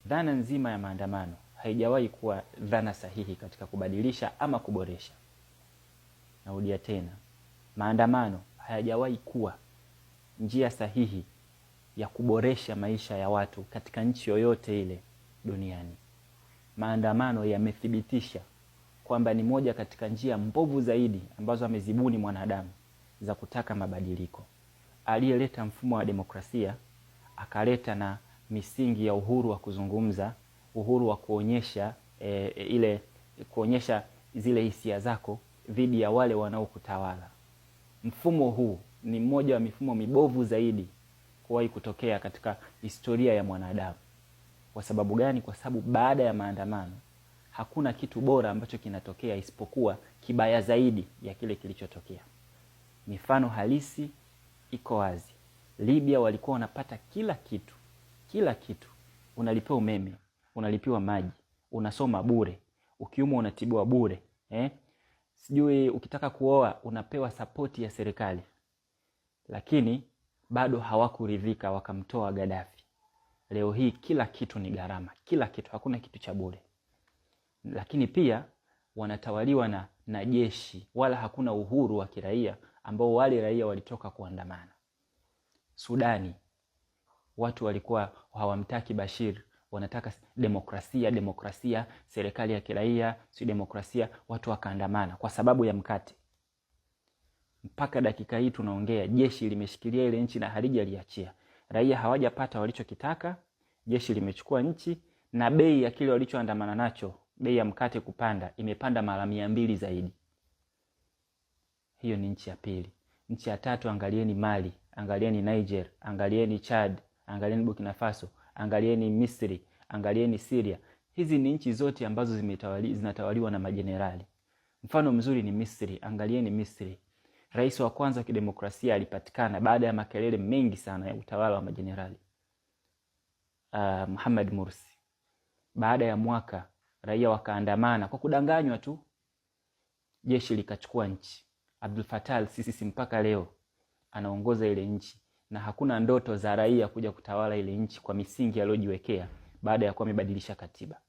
dhana nzima ya maandamano haijawahi kuwa dhana sahihi katika kubadilisha ama kuboresha. Narudia tena, maandamano hayajawahi kuwa njia sahihi ya kuboresha maisha ya watu katika nchi yoyote ile duniani. Maandamano yamethibitisha kwamba ni moja katika njia mbovu zaidi ambazo amezibuni mwanadamu za kutaka mabadiliko. Aliyeleta mfumo wa demokrasia akaleta na misingi ya uhuru wa kuzungumza, uhuru wa kuonyesha kuonyesha zile hisia zako dhidi ya wale wanaokutawala. Mfumo huu ni mmoja wa mifumo mibovu zaidi kuwahi kutokea katika historia ya mwanadamu. Kwa sababu gani? Kwa sababu baada ya maandamano hakuna kitu bora ambacho kinatokea isipokuwa kibaya zaidi ya kile kilichotokea. Mifano halisi iko wazi. Libya walikuwa wanapata kila kitu. Unalipiwa umeme, unalipiwa maji, unasoma bure, ukiumwa unatibiwa bure, sijui ukitaka kuoa unapewa sapoti ya serikali. Lakini bado hawakuridhika, wakamtoa Gaddafi. Leo hii kila kitu ni gharama, kila kitu, hakuna kitu cha bure. Lakini pia wanatawaliwa na jeshi, wala hakuna uhuru wa kiraia ambao wale raia walitoka kuandamana. Sudani, watu walikuwa hawamtaki Bashir, wanataka demokrasia, serikali ya kiraia, si demokrasia, watu wakaandamana kwa sababu ya mkate. Mpaka dakika hii tunaongea, jeshi limeshikilia ile nchi na halijaliachia. Raia hawajapata walichokitaka, jeshi limechukua nchi, na bei ya kile walichoandamana nacho, bei ya mkate kupanda, imepanda mara 200 zaidi. Hiyo ni nchi ya pili. Nchi ya tatu, angalieni Mali, angalieni Niger, angalieni Chad, angalieni Burkina Faso, angalieni Misri, angalieni Syria. Hizi ni nchi zote ambazo zinatawaliwa na majenerali. Mfano mzuri ni Misri. Angalieni Misri. Rais wa kwanza wa kidemokrasia alipatikana baada ya makelele mengi sana ya utawala wa majenerali, Muhammad Mursi. Baada ya mwaka raia wakaandamana kwa kudanganywa tu, jeshi likachukua nchi. Abdel Fattah al-Sisi mpaka leo anaongoza ile nchi, na hakuna ndoto za raia kuja kutawala ile nchi kwa misingi aliyojiwekea baada ya kuwa amebadilisha katiba.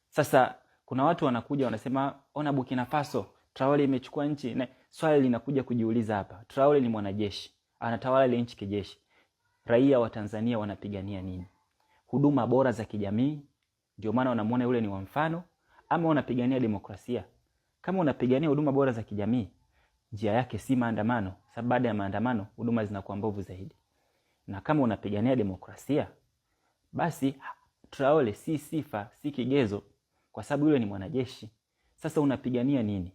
Sasa kuna watu wanakuja wanasema, ona Burkina Faso, Traore imechukua nchi. Na swali linakuja kujiuliza hapa, Traore ni mwanajeshi, anatawala ile nchi kijeshi. Raia wa Tanzania wanapigania nini? Huduma bora za kijamii, ndio maana wanamuona yule ni wa mfano, ama wanapigania demokrasia? Kama unapigania huduma bora za kijamii, njia yake si maandamano, sababu baada ya maandamano huduma zinakuwa mbovu zaidi. Na kama unapigania demokrasia, basi Traore si sifa, si kigezo, kwa sababu yule ni mwanajeshi. Sasa unapigania nini?